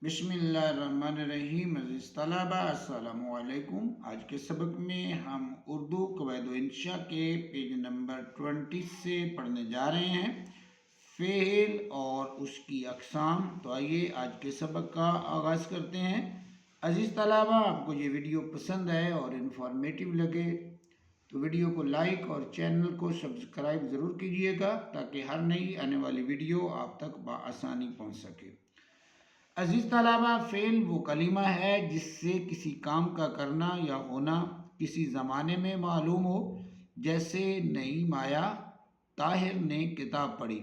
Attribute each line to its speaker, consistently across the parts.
Speaker 1: बिस्मिल्लाहिर्रहमानिर्रहीम। अज़ीज़ तलबा अस्सलामु अलैकुम। आज के सबक में हम उर्दू क़वाइद व इंशा के पेज नंबर 20 से पढ़ने जा रहे हैं, फ़ेल और उसकी अक़साम। तो आइए आज के सबक का आगाज़ करते हैं। अज़ीज़ तलबा, आपको ये वीडियो पसंद आए और इन्फॉर्मेटिव लगे तो वीडियो को लाइक और चैनल को सब्सक्राइब ज़रूर कीजिएगा ताकि हर नई आने वाली वीडियो आप तक बआसानी पहुँच सके। अजीज़ तलबा, फ़ेल वो कलीमा है जिससे किसी काम का करना या होना किसी ज़माने में मालूम हो। जैसे नईम आया, ताहिर ने किताब पढ़ी।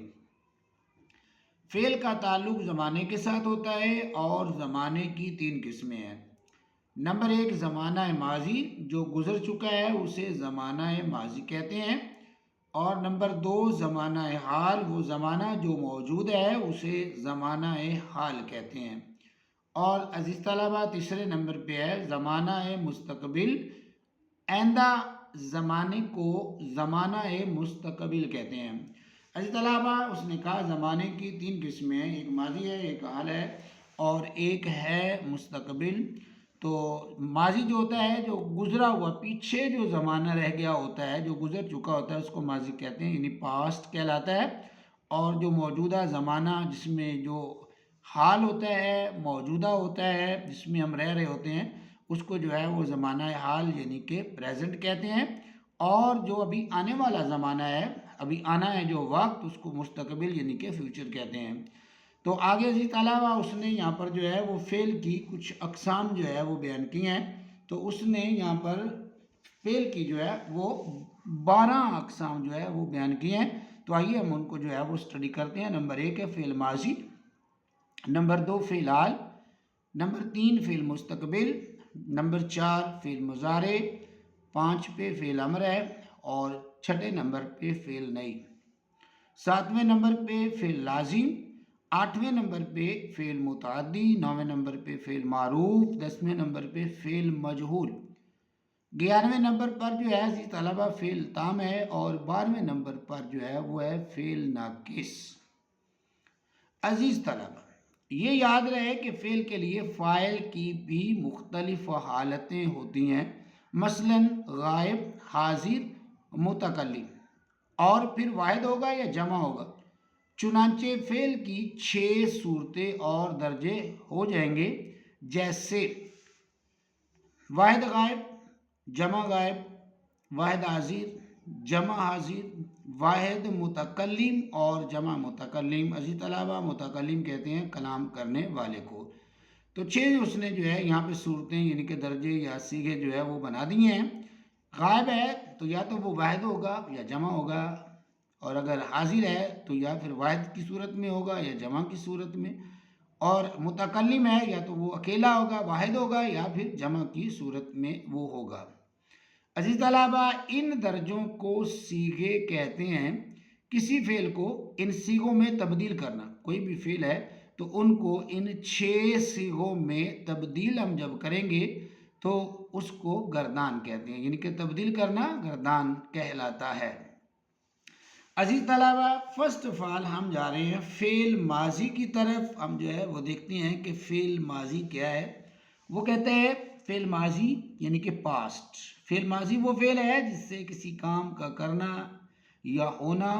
Speaker 1: फ़ेल का ताल्लुक़ ज़माने के साथ होता है और ज़माने की तीन किस्में हैं। नंबर एक, ज़माना माजी, जो गुज़र चुका है उसे ज़माना माजी कहते हैं। और नंबर दो, ज़माना हाल, वो ज़माना जो मौजूद है उसे ज़माना हाल कहते हैं। और अज़ीज़ तलबा, तीसरे नंबर पे है ज़माना मुस्तक़बिल। आइंदा ज़माने को ज़माना मुस्तक़बिल कहते हैं। अज़ीज़ तलबा, उसने कहा ज़माने की तीन किस्में हैं, एक माजी है, एक हाल है और एक है मुस्तक़बिल। तो माजी जो होता है, जो गुज़रा हुआ, पीछे जो ज़माना रह गया होता है, जो गुज़र चुका होता है, उसको माजी कहते हैं, यानी पास्ट कहलाता है। और जो मौजूदा ज़माना, जिसमें जो हाल होता है, मौजूदा होता है, जिसमें हम रह रहे होते हैं, उसको जो है वो ज़माना हाल यानी कि प्रेजेंट कहते हैं। और जो अभी आने वाला ज़माना है, अभी आना है जो वक्त, उसको मुस्तक़बिल यानी कि फ्यूचर कहते हैं। तो आगे इसी अलावा उसने यहाँ पर जो है वो फ़ेल की कुछ अक़साम जो है वो बयान की हैं। तो उसने यहाँ पर फ़ेल की जो है वो 12 अक़साम जो है वो बयान किए हैं। तो आइए हम उनको जो है वो स्टडी करते हैं। नंबर एक है फ़ेल माजी, नंबर दो फ़ेल हाल, नंबर तीन फ़ेल मुस्तक़बिल, नंबर चार फ़ेल मुज़ारे, पाँच पे फ़ेल अमर है और छठे नंबर पे फ़ेल नई, सातवें नंबर पे फ़ेल लाजिम, आठवें नंबर पे फ़ेल मुतअद्दी, नौवें नंबर पे फ़ेल मारूफ, 10वें नंबर पे फ़ेल मजहूल, 11वें नंबर पर जो है जी तलबा फ़ेल ताम है और 12वें नंबर पर जो है वो है फ़ेल नाकिस। अजीज़ तलबा, ये याद रहे कि फ़ेल के लिए फ़ाइल की भी मुख्तलिफ हालतें होती हैं, मसलन गायब, हाजिर, मुतकल्लिम, और फिर वाहिद होगा या जमा होगा। चुनांचे फ़ेल की 6 सूरतें और दर्जे हो जाएंगे, जैसे वाहिद गायब, जमा गायब, वाहिद हाजिर, जमा हाजिर, वाहिद मुतकल्लिम और जमा मुतकल्लिम। अज़ीज़ तलबा, मुतकल्लिम कहते हैं कलाम करने वाले को। तो 6 उसने जो है यहाँ पे सूरतें यानी कि दर्जे या सीगे जो है वो बना दिए हैं। गायब है तो या तो वो वाहिद होगा या जमा होगा, और अगर हाजिर है तो या फिर वाहिद की सूरत में होगा या जमा की सूरत में, और मुतकल्लिम है या तो वो अकेला होगा, वाहिद होगा, या फिर जमा की सूरत में वो होगा। अज़ीज़ तलबा, इन दर्जों को सीगे कहते हैं। किसी फ़ेल को इन सीगों में तब्दील करना, कोई भी फ़ेल है तो उनको इन 6 सीगों में तब्दील हम जब करेंगे तो उसको गर्दान कहते हैं, यानी कि तब्दील करना गर्दान कहलाता है। अज़ीज़ तलबा, फर्स्ट ऑफ ऑल हम जा रहे हैं फ़ेल माजी की तरफ। हम जो है वो देखते हैं कि फ़ेल माजी क्या है। वो कहते हैं फ़ेल माजी यानी कि पास्ट। फ़ेल माजी वो फ़ेल है जिससे किसी काम का करना या होना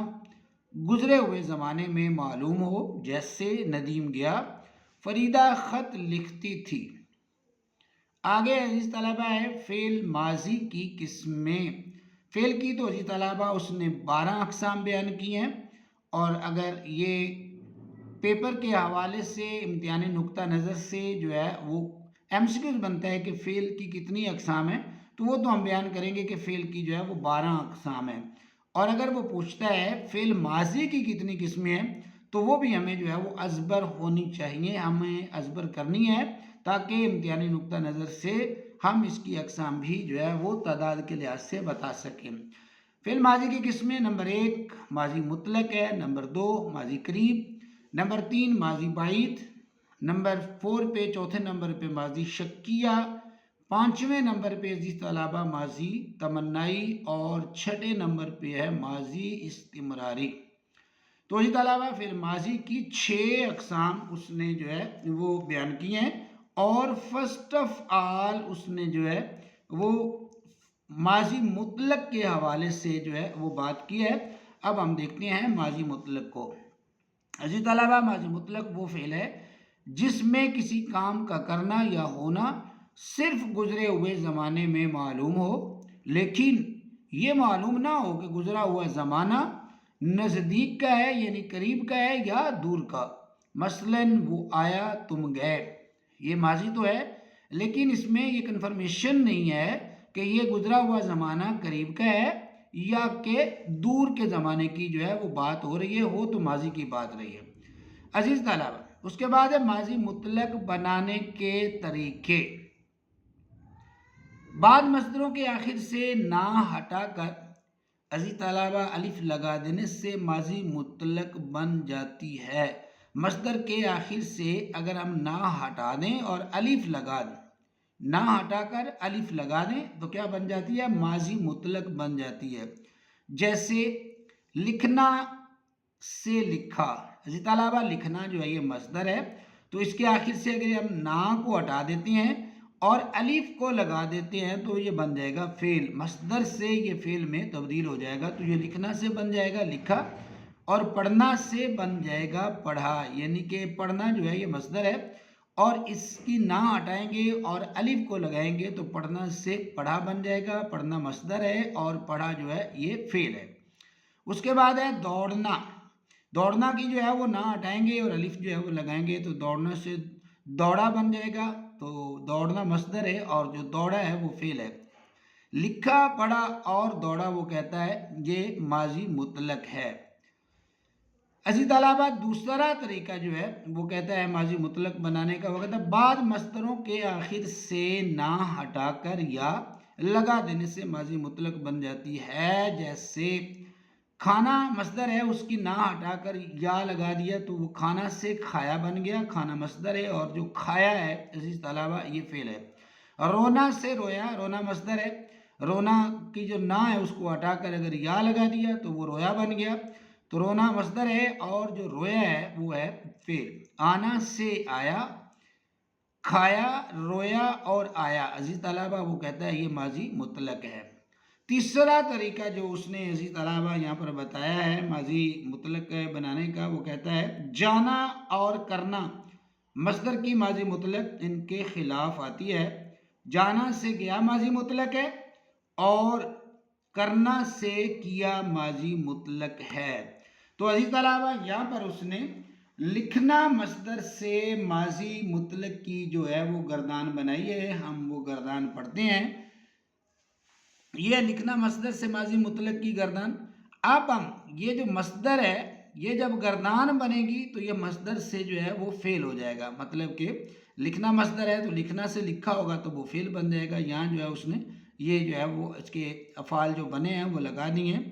Speaker 1: गुज़रे हुए ज़माने में मालूम हो। जैसे नदीम गया, फरीदा ख़त लिखती थी। आगे अज़ीज़ तलबा है फ़ेल माजी की किस्में। फ़ेल की तो अज़ीज़ तलबा उसने 12 अक़साम बयान की हैं। और अगर ये पेपर के हवाले से इम्तिहानी नुक्ता नज़र से जो है वो MCQs बनता है कि फ़ेल की कितनी अक़साम है, तो वो तो हम बयान करेंगे कि फ़ेल की जो है वो 12 अक़साम है। और अगर वो पूछता है फ़ेल माजी की कितनी किस्में हैं, तो वो भी हमें जो है वो अज़बर होनी चाहिए, हमें अज़बर करनी है, ताकि इम्तिहानी नुक्ता नज़र से हम इसकी अक़साम भी जो है वो तादाद के लिहाज से बता सकें। फ़ेल माजी की किस्में, नंबर एक माजी मुतलक है, नंबर दो माजी करीब, नंबर तीन माजी बाइद, नंबर 4 पे चौथे नंबर पे माजी शक्किया, पाँचवें नंबर पे अज़ीज़ तलबा माजी तमन्नाई और छठे नंबर पे है माजी इस्तिमरारी। تو اسی طلبہ پھر ماضی کی 6 اقسام اس نے جو ہے وہ بیان کی ہیں، اور فرسٹ آف آل اس نے جو ہے وہ ماضی مطلق کے حوالے سے جو ہے وہ بات کی ہے۔ اب ہم دیکھتے ہیں ماضی مطلق کو۔ عزیز طلبہ، ماضی مطلق وہ فعل ہے جس میں کسی کام کا کرنا یا ہونا صرف گزرے ہوئے زمانے میں معلوم ہو، لیکن یہ معلوم نہ ہو کہ گزرا ہوا زمانہ نزدیک کا ہے یعنی قریب کا ہے یا دور کا۔ مثلاً وہ آیا تم گئے، یہ ماضی تو ہے لیکن اس میں یہ کنفرمیشن نہیں ہے کہ یہ گزرا ہوا زمانہ قریب کا ہے یا کہ دور کے زمانے کی جو ہے وہ بات ہو رہی ہے، ہو تو ماضی کی بات رہی ہے۔ عزیز طلبہ، اس کے بعد ہے ماضی مطلق بنانے کے طریقے۔ بعد مصدروں کے آخر سے نہ ہٹا کر عزیز طلبہ الف لگا دینے سے ماضی مطلق بن جاتی ہے۔ مصدر کے آخر سے اگر ہم نہ ہٹا دیں اور الف لگا دیں، نہ ہٹا کر الف لگا دیں تو کیا بن جاتی ہے؟ ماضی مطلق بن جاتی ہے۔ جیسے لکھنا سے لکھا، عزیز طلبہ لکھنا جو ہے یہ مصدر ہے، تو اس کے آخر سے اگر ہم نہ کو ہٹا دیتے ہیں اور الف کو لگا دیتے ہیں تو یہ بن جائے گا فعل، مصدر سے یہ فعل میں تبدیل ہو جائے گا۔ تو یہ لکھنا سے بن جائے گا لکھا، اور پڑھنا سے بن جائے گا پڑھا، یعنی کہ پڑھنا جو ہے یہ مصدر ہے اور اس کی نہ ہٹائیں گے اور الف کو لگائیں گے تو پڑھنا سے پڑھا بن جائے گا، پڑھنا مصدر ہے اور پڑھا جو ہے یہ فعل ہے۔ اس کے بعد ہے دوڑنا۔ دوڑنا کی جو ہے وہ نہ ہٹائیں گے اور الف جو ہے وہ لگائیں گے تو دوڑنا سے دوڑا بن جائے گا، تو دوڑنا مصدر ہے اور جو دوڑا ہے وہ فعل ہے۔ لکھا، پڑھا اور دوڑا وہ کہتا ہے یہ ماضی مطلق ہے۔ عزیز طلبہ دوسرا طریقہ جو ہے وہ کہتا ہے ماضی مطلق بنانے کا، وہ کہتا ہے بعد مصدروں کے آخر سے نہ ہٹا کر یا لگا دینے سے ماضی مطلق بن جاتی ہے۔ جیسے کھانا مصدر ہے، اس کی نہ ہٹا کر یا لگا دیا تو وہ کھانا سے کھایا بن گیا، کھانا مصدر ہے اور جو کھایا ہے عزیز طلبہ یہ فعل ہے۔ رونا سے رویا، رونا مصدر ہے، رونا کی جو نہ ہے اس کو ہٹا کر اگر یا لگا دیا تو وہ رویا بن گیا، تو رونا مصدر ہے اور جو رویا ہے وہ ہے فعل۔ آنا سے آیا، کھایا، رویا اور آیا، عزیز طلبہ وہ کہتا ہے یہ ماضی مطلق ہے۔ تیسرا طریقہ جو اس نے عزیز طلبہ یہاں پر بتایا ہے ماضی مطلق بنانے کا، وہ کہتا ہے جانا اور کرنا مصدر کی ماضی مطلق ان کے خلاف آتی ہے۔ جانا سے گیا ماضی مطلق ہے اور کرنا سے کیا ماضی مطلق ہے۔ تو عزیز طلبہ یہاں پر اس نے لکھنا مصدر سے ماضی مطلق کی جو ہے وہ گردان بنائی ہے، ہم وہ گردان پڑھتے ہیں۔ یہ لکھنا مصدر سے ماضی مطلق کی گردان۔ اب ہم یہ جو مصدر ہے یہ جب گردان بنے گی تو یہ مصدر سے جو ہے وہ فعل ہو جائے گا، مطلب کہ لکھنا مصدر ہے تو لکھنا سے لکھا ہوگا تو وہ فعل بن جائے گا۔ یہاں جو ہے اس نے یہ جو ہے وہ اس کے افعال جو بنے ہیں وہ لگا دی ہیں۔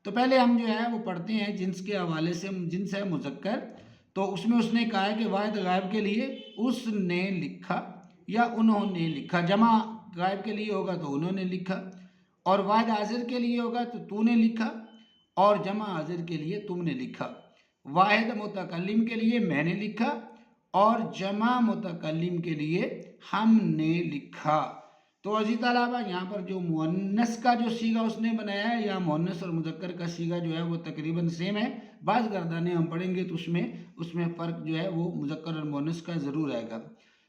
Speaker 1: تو پہلے ہم جو ہے وہ پڑھتے ہیں جنس کے حوالے سے، جنس ہے مذکر، تو اس میں اس نے کہا ہے کہ واحد غائب کے لیے اس نے لکھا یا انہوں نے لکھا، جمع غائب کے لیے ہوگا تو انہوں نے لکھا، اور واحد حاضر کے لیے ہوگا تو تو نے لکھا، اور جمع حاضر کے لیے تم نے لکھا۔ واحد متکلم کے لیے میں نے لکھا اور جمع متکلم کے لیے ہم نے لکھا۔ تو عزیز طلبہ یہاں پر جو مؤنث کا جو صیغہ اس نے بنایا ہے یا مؤنث اور مذکر کا صیغہ جو ہے وہ تقریباً سیم ہے، بعض گردانیں ہم پڑھیں گے تو اس میں فرق جو ہے وہ مذکر اور مؤنث کا ضرور آئے گا۔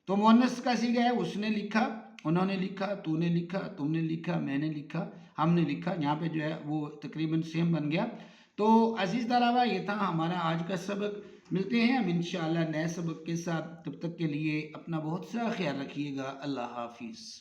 Speaker 1: تو مؤنث کا صیغہ ہے اس نے لکھا، انہوں نے لکھا، تو نے لکھا، تم نے لکھا، میں نے لکھا، ہم نے لکھا، یہاں پہ جو ہے وہ تقریباً سیم بن گیا۔ تو عزیز طلبہ یہ تھا ہمارا آج کا سبق، ملتے ہیں ہم انشاءاللہ نئے سبق کے ساتھ، تب تک کے لیے اپنا بہت سا خیال رکھیے گا، اللہ حافظ۔